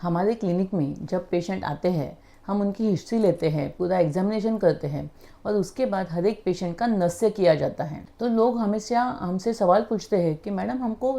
हमारे क्लिनिक में जब पेशेंट आते हैं, हम उनकी हिस्ट्री लेते हैं, पूरा एग्जामिनेशन करते हैं और उसके बाद हर एक पेशेंट का नस्य किया जाता है। तो लोग हमेशा हमसे सवाल पूछते हैं कि मैडम हमको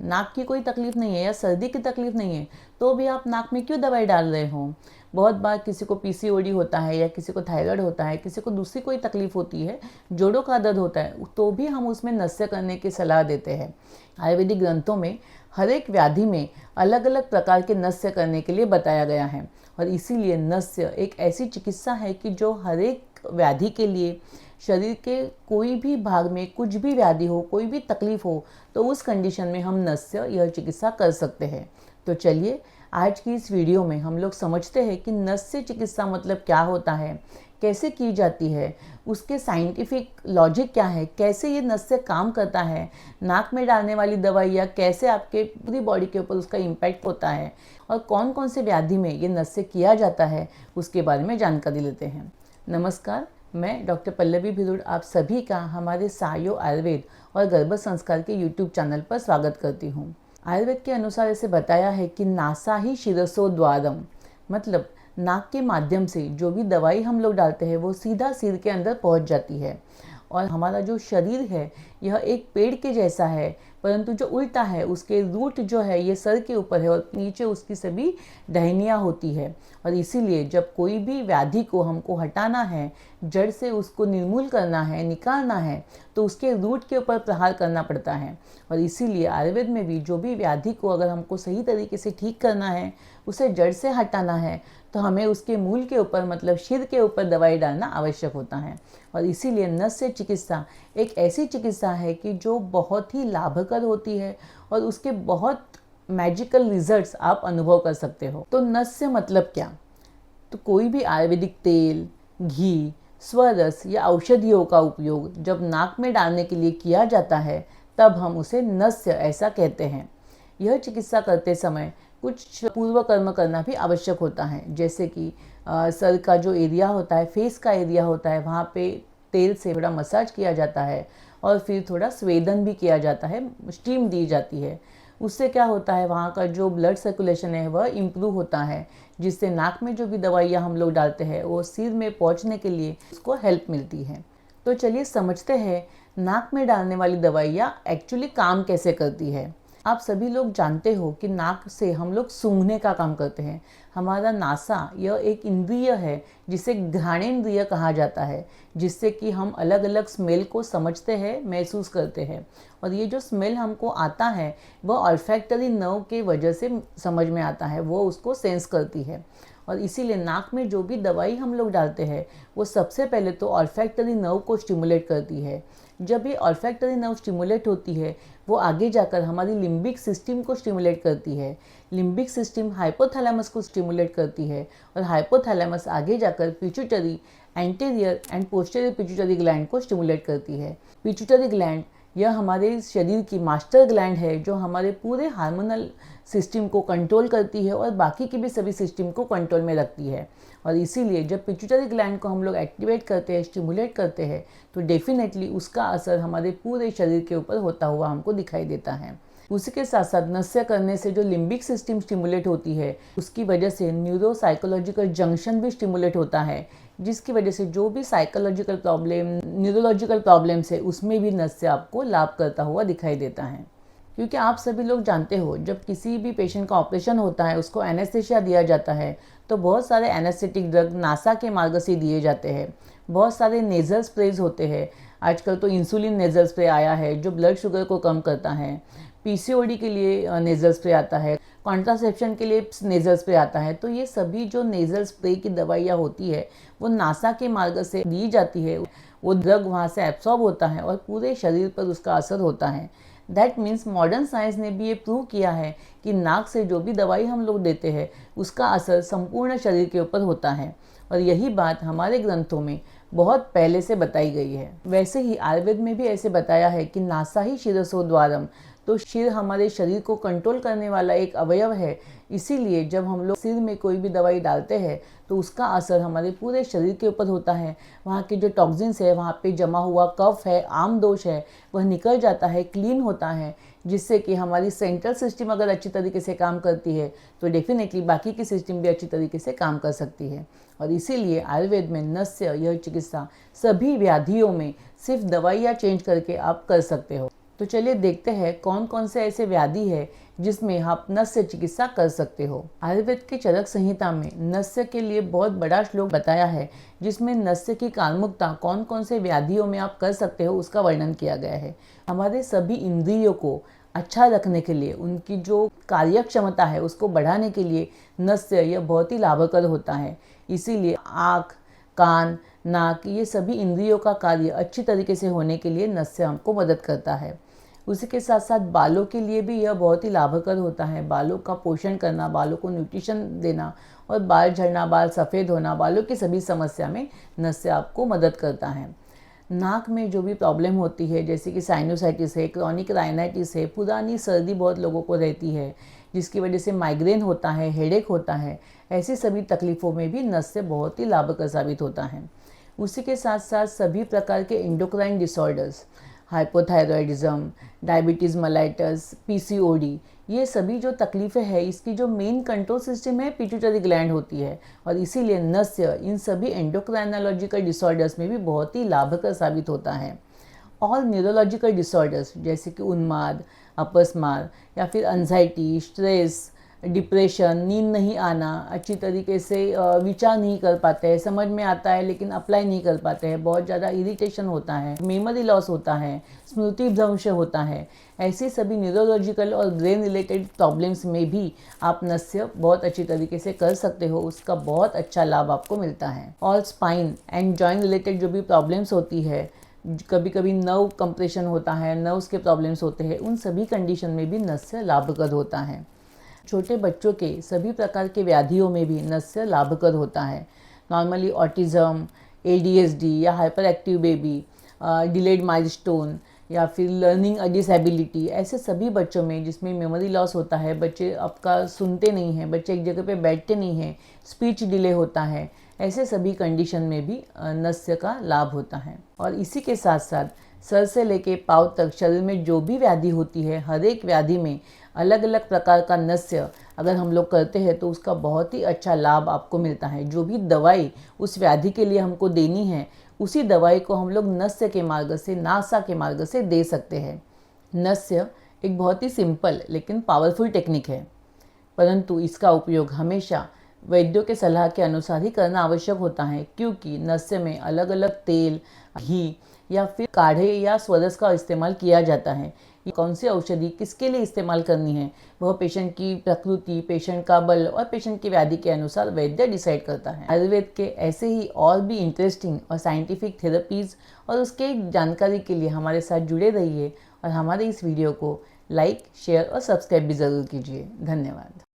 नाक की कोई तकलीफ़ नहीं है या सर्दी की तकलीफ़ नहीं है, तो भी आप नाक में क्यों दवाई डाल रहे हो। बहुत बार किसी को पीसीओडी होता है या किसी को थायराइड होता है, किसी को दूसरी कोई तकलीफ़ होती है, जोड़ों का दर्द होता है, तो भी हम उसमें नस्य करने की सलाह देते हैं। आयुर्वेदिक ग्रंथों में हर एक व्याधि में अलग अलग प्रकार के नस्य करने के लिए बताया गया है और इसीलिए नस्य एक ऐसी चिकित्सा है कि जो हर एक व्याधि के लिए, शरीर के कोई भी भाग में कुछ भी व्याधि हो, कोई भी तकलीफ हो, तो उस कंडीशन में हम नस्य यह चिकित्सा कर सकते हैं। तो चलिए आज की इस वीडियो में हम लोग समझते हैं कि नस्य चिकित्सा मतलब क्या होता है, कैसे की जाती है, उसके साइंटिफिक लॉजिक क्या है, कैसे ये नस्य काम करता है, नाक में डालने वाली दवाइयाँ कैसे आपके पूरी बॉडी के ऊपर उसका इम्पैक्ट होता है और कौन कौन से व्याधि में ये नस्य किया जाता है, उसके बारे में जानकारी लेते हैं। नमस्कार, मैं डॉक्टर पल्लवी भिरुड आप सभी का हमारे सायो आयुर्वेद और गर्भ संस्कार के यूट्यूब चैनल पर स्वागत करती हूँ। आयुर्वेद के अनुसार इसे बताया है कि नासा ही शिरसो द्वारम, मतलब नाक के माध्यम से जो भी दवाई हम लोग डालते हैं वो सीधा सिर के अंदर पहुंच जाती है। और हमारा जो शरीर है यह एक पेड़ के जैसा है, परंतु जो उल्टा है उसके रूट जो है ये सर के ऊपर है और नीचे उसकी सभी टहनियाँ होती है। और इसीलिए जब कोई भी व्याधि को हमको हटाना है, जड़ से उसको निर्मूल करना है, निकालना है, तो उसके रूट के ऊपर प्रहार करना पड़ता है। और इसीलिए आयुर्वेद में भी जो भी व्याधि को अगर हमको सही तरीके से ठीक करना है, उसे जड़ से हटाना है, तो हमें उसके मूल के ऊपर मतलब सिर के ऊपर दवाई डालना आवश्यक होता है। और इसीलिए नस्य चिकित्सा एक ऐसी चिकित्सा है कि जो बहुत ही लाभकर होती है और उसके बहुत मैजिकल रिजल्ट्स आप अनुभव कर सकते हो। तो नस्य मतलब क्या? तो कोई भी आयुर्वेदिक तेल, घी, स्वरस या औषधियों का उपयोग जब नाक में डालने के लिए किया जाता है तब हम उसे नस्य ऐसा कहते हैं। यह चिकित्सा करते समय कुछ पूर्व कर्म करना भी आवश्यक होता है, जैसे कि सर का जो एरिया होता है, फेस का एरिया होता है, वहाँ पे तेल से थोड़ा मसाज किया जाता है और फिर थोड़ा स्वेदन भी किया जाता है, स्टीम दी जाती है। उससे क्या होता है, वहाँ का जो ब्लड सर्कुलेशन है वह इम्प्रूव होता है, जिससे नाक में जो भी दवाइयाँ हम लोग डालते हैं वो सिर में पहुँचने के लिए उसको हेल्प मिलती है। तो चलिए समझते हैं नाक में डालने वाली दवाइयाँ एक्चुअली काम कैसे करती है। आप सभी लोग जानते हो कि नाक से हम लोग सूंघने का काम करते हैं। हमारा नासा यह एक इंद्रिय है जिसे घ्राणेंद्रिय कहा जाता है, जिससे कि हम अलग अलग स्मेल को समझते हैं, महसूस करते हैं। और ये जो स्मेल हमको आता है वह ऑल्फैक्टरी नर्व के वजह से समझ में आता है, वो उसको सेंस करती है। और इसीलिए नाक में जो भी दवाई हम लोग डालते हैं वो सबसे पहले तो ऑल्फैक्टरी नर्व को स्टिमुलेट करती है। जब ये ऑल्फैक्टरी नर्व स्टिमुलेट होती है वो आगे जाकर हमारी लिम्बिक सिस्टम को स्टिमुलेट करती है। लिम्बिक सिस्टम हाइपोथैलेमस को स्टिमुलेट करती है और हाइपोथैलेमस आगे जाकर pituitary, anterior and posterior pituitary gland को स्टिमुलेट करती है। पिट्यूटरी ग्लैंड यह हमारे शरीर की मास्टर ग्लैंड है जो हमारे पूरे हार्मोनल सिस्टम को कंट्रोल करती है और बाकी की भी सभी सिस्टम को कंट्रोल में रखती है। और इसीलिए जब पिट्यूटरी ग्लैंड को हम लोग एक्टिवेट करते हैं, स्टिमुलेट करते हैं, तो डेफिनेटली उसका असर हमारे पूरे शरीर के ऊपर होता हुआ हमको दिखाई देता है। उसी के साथ साथ नस्य करने से जो लिम्बिक सिस्टम स्टिमुलेट होती है उसकी वजह से न्यूरो साइकोलॉजिकल जंक्शन भी स्टिमुलेट होता है, जिसकी वजह से जो भी साइकोलॉजिकल प्रॉब्लम, न्यूरोलॉजिकल प्रॉब्लम्स है उसमें भी नस्य आपको लाभ करता हुआ दिखाई देता है। क्योंकि आप सभी लोग जानते हो जब किसी भी पेशेंट का ऑपरेशन होता है, उसको एनेस्थेसिया दिया जाता है, तो बहुत सारे एनेस्थेटिक ड्रग नासा के मार्ग से दिए जाते हैं। बहुत सारे नेज़ल स्प्रेज होते हैं। आजकल तो इंसुलिन नेज़ल स्प्रे आया है जो ब्लड शुगर को कम करता है। पीसीओडी के लिए नेज़ल स्प्रे आता है, कॉन्ट्रासेप्शन के लिए नेज़ल स्प्रे आता है। तो ये सभी जो नेज़ल स्प्रे की दवाइयाँ होती है वो नासा के मार्ग से दी जाती है। वो ड्रग वहाँ से एब्सॉर्ब होता है और पूरे शरीर पर उसका असर होता है। दैट मीन्स मॉडर्न साइंस ने भी ये प्रूव किया है कि नाक से जो भी दवाई हम लोग देते हैं उसका असर संपूर्ण शरीर के ऊपर होता है। और यही बात हमारे ग्रंथों में बहुत पहले से बताई गई है। वैसे ही आयुर्वेद में भी ऐसे बताया है कि नासा ही शिरसो द्वारम, तो सिर हमारे शरीर को कंट्रोल करने वाला एक अवयव है। इसीलिए जब हम लोग सिर में कोई भी दवाई डालते हैं तो उसका असर हमारे पूरे शरीर के ऊपर होता है। वहाँ के जो टॉक्सिन्स है, वहाँ पे जमा हुआ कफ है, आम दोष है, वह निकल जाता है, क्लीन होता है, जिससे कि हमारी सेंट्रल सिस्टम अगर अच्छी तरीके से काम करती है तो डेफिनेटली बाकी की सिस्टम भी अच्छी तरीके से काम कर सकती है। और इसीलिए आयुर्वेद में नस्य यह चिकित्सा सभी व्याधियों में सिर्फ दवाइयाँ चेंज करके आप कर सकते हो। तो चलिए देखते हैं कौन कौन से ऐसे व्याधि है जिसमें आप नस्य चिकित्सा कर सकते हो। आयुर्वेद के चरक संहिता में नस्य के लिए बहुत बड़ा श्लोक बताया है, जिसमें नस्य की कालमुकता कौन कौन से व्याधियों में आप कर सकते हो उसका वर्णन किया गया है। हमारे सभी इंद्रियों को अच्छा रखने के लिए, उनकी जो कार्य क्षमता है उसको बढ़ाने के लिए नस्य यह बहुत ही लाभकर होता है। इसीलिए आँख, कान, नाक, ये सभी इंद्रियों का कार्य अच्छी तरीके से होने के लिए नस्य हमको मदद करता है। उसी के साथ साथ बालों के लिए भी यह बहुत ही लाभकर होता है। बालों का पोषण करना, बालों को न्यूट्रिशन देना और बाल झड़ना, बाल सफ़ेद होना, बालों की सभी समस्या में नस्य आपको मदद करता है। नाक में जो भी प्रॉब्लम होती है, जैसे कि साइनोसाइटिस है, क्रॉनिक राइनाइटिस है, पुरानी सर्दी बहुत लोगों को रहती है जिसकी वजह से माइग्रेन होता है, हेडेक होता है, ऐसी सभी तकलीफ़ों में भी नस्य बहुत ही लाभकर साबित होता है। उसी के साथ साथ सभी प्रकार के endocrine disorders, hypothyroidism, diabetes mellitus, PCOD, ये सभी जो तकलीफ़ें हैं इसकी जो मेन कंट्रोल सिस्टम है पिट्यूटरी ग्लैंड होती है। और इसीलिए नस्य इन सभी एंडोक्राइनोलॉजिकल डिसऑर्डर्स में भी बहुत ही लाभकर साबित होता है। ऑल न्यूरोलॉजिकल डिसऑर्डर्स जैसे कि उन्माद, अपस्मार या फिर एंजाइटी, स्ट्रेस, डिप्रेशन, नींद नहीं आना, अच्छी तरीके से विचार नहीं कर पाते हैं, समझ में आता है लेकिन अप्लाई नहीं कर पाते हैं, बहुत ज़्यादा इरिटेशन होता है, मेमोरी लॉस होता है, स्मृति भ्रंश होता है, ऐसे सभी न्यूरोलॉजिकल और ब्रेन रिलेटेड प्रॉब्लम्स में भी आप नस्य बहुत अच्छी तरीके से कर सकते हो, उसका बहुत अच्छा लाभ आपको मिलता है। और स्पाइन एंड जॉइंट रिलेटेड जो भी प्रॉब्लम्स होती है, कभी कभी नर्व कंप्रेशन होता है, नर्व्स के प्रॉब्लम्स होते हैं, उन सभी कंडीशन में भी नस्य लाभप्रद होता है। छोटे बच्चों के सभी प्रकार के व्याधियों में भी नस्य लाभप्रद होता है। नॉर्मली ऑटिज़म, एडीएचडी या hyper active baby, delayed milestone या फिर लर्निंग डिसेबिलिटी, ऐसे सभी बच्चों में जिसमें मेमोरी लॉस होता है, बच्चे आपका सुनते नहीं हैं, बच्चे एक जगह पे बैठते नहीं हैं, स्पीच डिले होता है, ऐसे सभी कंडीशन में भी नस्य का लाभ होता है। और इसी के साथ साथ सर से लेके पाँव तक शरीर में जो भी व्याधि होती है, हर एक व्याधि में अलग अलग प्रकार का नस्य अगर हम लोग करते हैं तो उसका बहुत ही अच्छा लाभ आपको मिलता है। जो भी दवाई उस व्याधि के लिए हमको देनी है, उसी दवाई को हम लोग नस्य के मार्ग से, नासा के मार्ग से दे सकते हैं। नस्य एक बहुत ही सिंपल लेकिन पावरफुल टेक्निक है, परंतु इसका उपयोग हमेशा वैद्यों के सलाह के अनुसार ही करना आवश्यक होता है, क्योंकि नस्य में अलग अलग तेल, घी या फिर काढ़े या स्वरस का इस्तेमाल किया जाता है। कौन सी औषधि किसके लिए इस्तेमाल करनी है वह पेशेंट की प्रकृति, पेशेंट का बल और पेशेंट की व्याधि के अनुसार वैद्य डिसाइड करता है। आयुर्वेद के ऐसे ही और भी इंटरेस्टिंग और साइंटिफिक थेरेपीज़ और उसके जानकारी के लिए हमारे साथ जुड़े रहिए और हमारे इस वीडियो को लाइक, शेयर और सब्सक्राइब भी ज़रूर कीजिए। धन्यवाद।